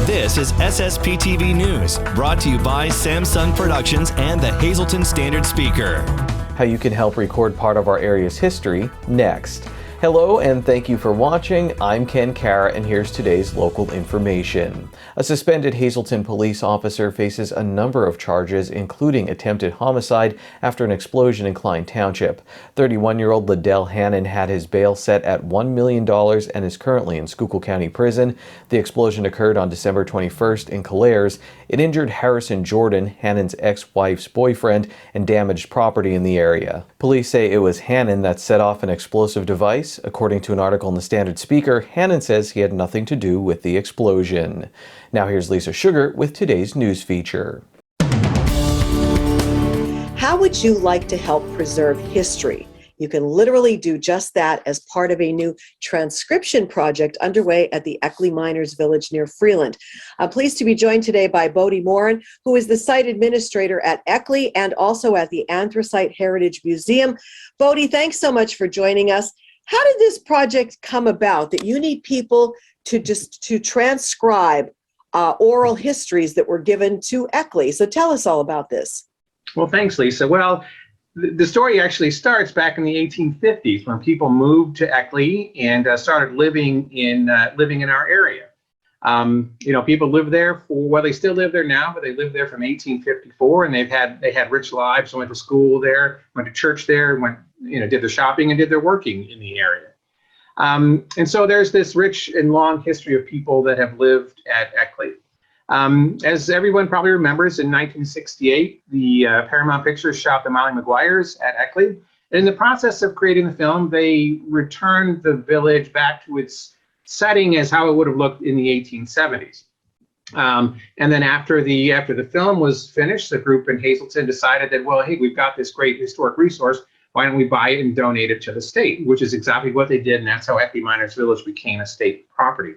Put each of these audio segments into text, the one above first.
This is SSPTV News, brought to you by Samsung Productions and the Hazleton Standard Speaker. How you can help record part of our area's history, next. Hello and thank you for watching. I'm Ken Kara and here's today's local information. A suspended Hazleton police officer faces a number of charges, including attempted homicide after an explosion in Klein Township. 31-year-old Liddell Hannon had his bail set at $1 million and is currently in Schuylkill County Prison. The explosion occurred on December 21st in Calares. It injured Harrison Jordan, Hannon's ex-wife's boyfriend, and damaged property in the area. Police say it was Hannon that set off an explosive device. According to an article in the Standard Speaker, Hannon says he had nothing to do with the explosion. Now here's Lisa Sugar with today's news feature. How would you like to help preserve history? You can literally do just that as part of a new transcription project underway at the Eckley Miners Village near Freeland. I'm pleased to be joined today by Bodie Morin, who is the site administrator at Eckley and also at the Anthracite Heritage Museum. Bodie, thanks so much for joining us. How did this project come about that you need people to transcribe oral histories that were given to Eckley? So tell us all about this. Well, thanks, Lisa. Well, the story actually starts back in the 1850s when people moved to Eckley and started living in our area. People lived there they still live there now, but they lived there from 1854, and they had rich lives. Went to school there, went to church there, did their shopping and did their working in the area. And so there's this rich and long history of people that have lived at Eckley. As everyone probably remembers, in 1968, the Paramount Pictures shot The Molly Maguires at Eckley. And in the process of creating the film, they returned the village back to its setting as how it would have looked in the 1870s. And then after the film was finished, the group in Hazleton decided that, well, hey, we've got this great historic resource. Why don't we buy it and donate it to the state? Which is exactly what they did, and that's how Eckley Miners Village became a state property.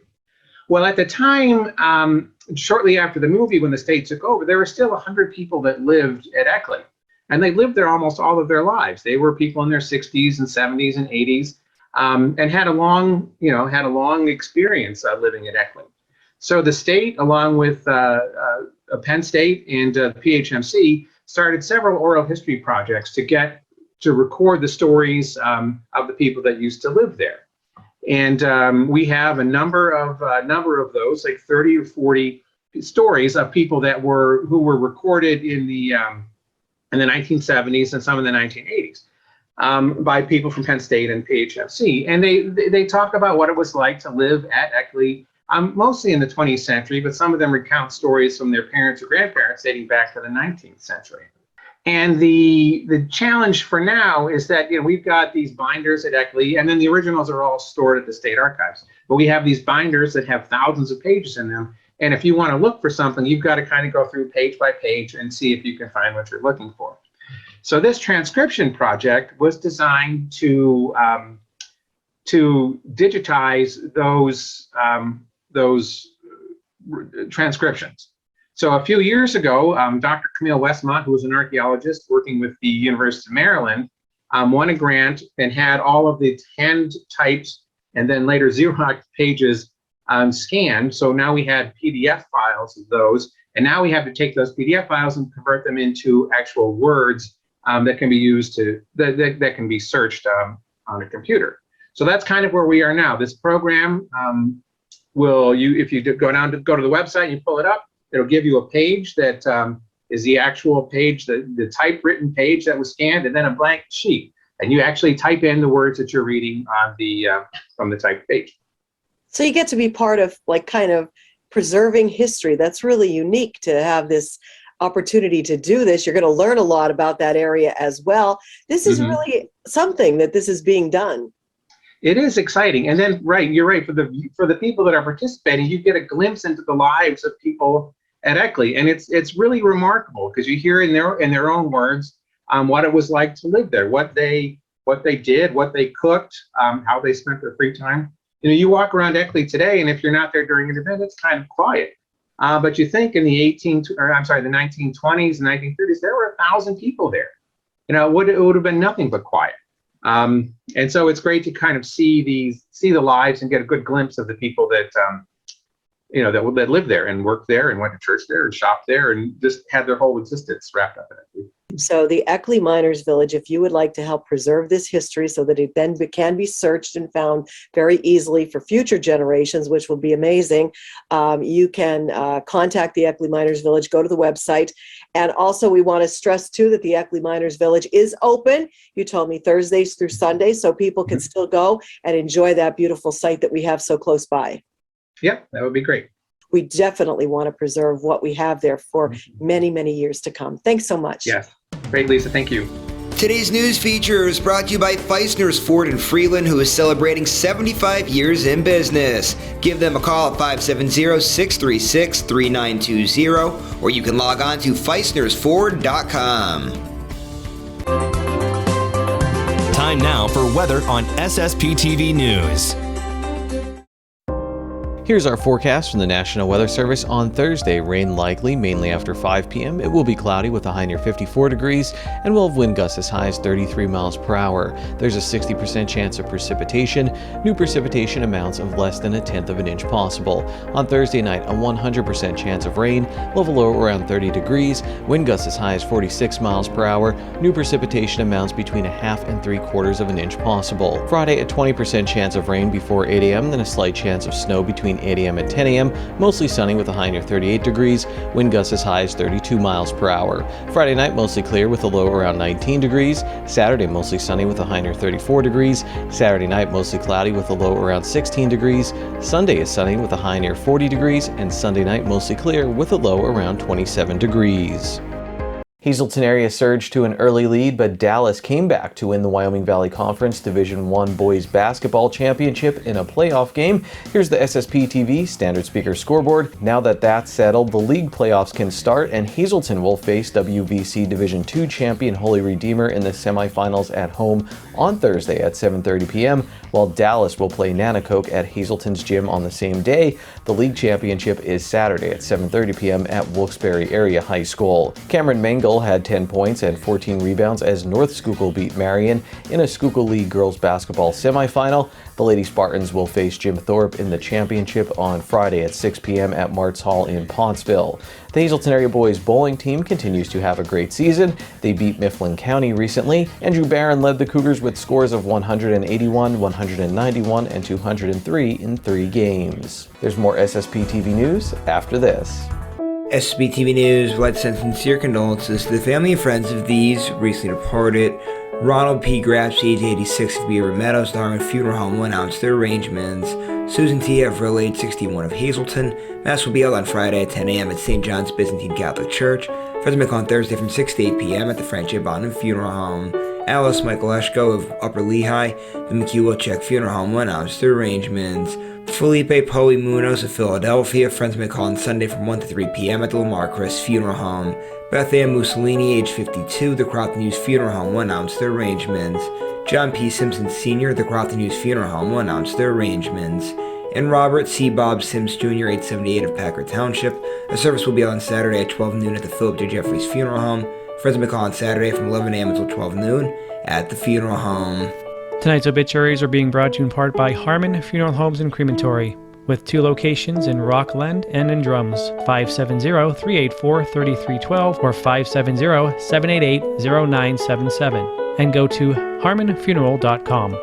Well, at the time, shortly after the movie, when the state took over, there were still 100 people that lived at Eckley, and they lived there almost all of their lives. They were people in their 60s and 70s and 80s, and had a long experience living at Eckley. So the state, along with Penn State and PHMC, started several oral history projects to record the stories of the people that used to live there. And we have a number of those, like 30 or 40 stories of people who were recorded in the 1970s and some in the 1980s by people from Penn State and PHMC. And they talk about what it was like to live at Eckley, mostly in the 20th century, but some of them recount stories from their parents or grandparents dating back to the 19th century. And the challenge for now is that we've got these binders at Eckley, and then the originals are all stored at the state archives. But we have these binders that have thousands of pages in them, and if you want to look for something, you've got to kind of go through page by page and see if you can find what you're looking for. So this transcription project was designed to digitize those transcriptions. So a few years ago, Dr. Camille Westmont, who was an archaeologist working with the University of Maryland, won a grant and had all of the hand-typed and then later Xerox pages scanned. So now we had PDF files of those, and now we have to take those PDF files and convert them into actual words that can be used that can be searched on a computer. So that's kind of where we are now. This program if you go to the website and you pull it up, it'll give you a page that is the actual page, the typewritten page that was scanned, and then a blank sheet. And you actually type in the words that you're reading on from the typed page. So you get to be part of kind of preserving history. That's really unique to have this opportunity to do this. You're going to learn a lot about that area as well. This is really something that this is being done. It is exciting. And then, you're right, for the people that are participating, you get a glimpse into the lives of people at Eckley, and it's really remarkable because you hear in their own words what it was like to live there, what they did, what they cooked, how they spent their free time. You walk around Eckley today, and if you're not there during an event, it's kind of quiet. But you think in the 1920s and 1930s, there were 1,000 people there. It would have been nothing but quiet. And so it's great to kind of see the lives and get a good glimpse of the people that that live there and work there and went to church there and shopped there and just had their whole existence wrapped up in it. So the Eckley Miners Village, if you would like to help preserve this history so that it then can be searched and found very easily for future generations, which will be amazing, you can contact the Eckley Miners Village, go to the website. And also we want to stress too that the Eckley Miners Village is open. You told me Thursdays through Sundays, so people can still go and enjoy that beautiful site that we have so close by. Yeah, that would be great. We definitely want to preserve what we have there for many, many years to come. Thanks so much. Yes. Great, Lisa. Thank you. Today's news feature is brought to you by Feisner's Ford in Freeland, who is celebrating 75 years in business. Give them a call at 570-636-3920, or you can log on to feisnersford.com. Time now for weather on SSPTV News. Here's our forecast from the National Weather Service on Thursday. Rain likely, mainly after 5 p.m. It will be cloudy with a high near 54 degrees, and we'll have wind gusts as high as 33 miles per hour. There's a 60% chance of precipitation. New precipitation amounts of less than 1/10 of an inch possible. On Thursday night, a 100% chance of rain. We'll have a low around 30 degrees. Wind gusts as high as 46 miles per hour. New precipitation amounts between 1/2 and 3/4 of an inch possible. Friday, a 20% chance of rain before 8 a.m., then a slight chance of snow between 8 a.m. and 10 a.m., mostly sunny with a high near 38 degrees, wind gusts as high as 32 miles per hour. Friday night, mostly clear with a low around 19 degrees. Saturday, mostly sunny with a high near 34 degrees. Saturday night, mostly cloudy with a low around 16 degrees. Sunday is sunny with a high near 40 degrees, and Sunday night, mostly clear with a low around 27 degrees. Hazelton area surged to an early lead, but Dallas came back to win the Wyoming Valley Conference Division I Boys Basketball Championship in a playoff game. Here's the SSPTV Standard Speaker scoreboard. Now that that's settled, the league playoffs can start, and Hazelton will face WVC Division II champion Holy Redeemer in the semifinals at home on Thursday at 7:30 p.m., while Dallas will play Nanacoke at Hazelton's gym on the same day. The league championship is Saturday at 7:30 p.m. at Wilkes-Barre Area High School. Cameron Mangle had 10 points and 14 rebounds as North Schuylkill beat Marion in a Schuylkill League girls basketball semifinal. The Lady Spartans will face Jim Thorpe in the championship on Friday at 6 p.m. at Martz Hall in Pontsville. The Hazelton area boys bowling team continues to have a great season. They beat Mifflin County recently. Andrew Barron led the Cougars with scores of 181, 191, and 203 in 3 games. There's more SSPTV news after this. SSPTV News would like to send sincere condolences to the family and friends of these recently departed. Ronald P. Graps, age 86, of Beaver Meadows, the Harmon Funeral Home will announce their arrangements. Susan T. Avril, age 61, of Hazelton. Mass will be held on Friday at 10 a.m. at St. John's Byzantine Catholic Church. Friends will on Thursday from 6 to 8 p.m. at the Friendship Bond Funeral Home. Alice Michael Eshko of Upper Lehigh, the McHugh Funeral Home will announce their arrangements. Felipe Poe Munoz of Philadelphia, friends may call on Sunday from 1 to 3 p.m. at the Lamar Chris Funeral Home. Beth Ann Mussolini, age 52, the Crofton Hughes Funeral Home will announce their arrangements. John P. Simpson Sr., the Crofton Hughes Funeral Home will announce their arrangements. And Robert C. Bob Sims Jr., age 78, of Packard Township. A service will be on Saturday at 12 noon at the Philip J. Jeffries Funeral Home. Friends may call on Saturday from 11 a.m. until 12 noon at the funeral home. Tonight's obituaries are being brought to you in part by Harmon Funeral Homes and Crematory, with 2 locations in Rockland and in Drums, 570-384-3312 or 570-788-0977, and go to harmonfuneral.com.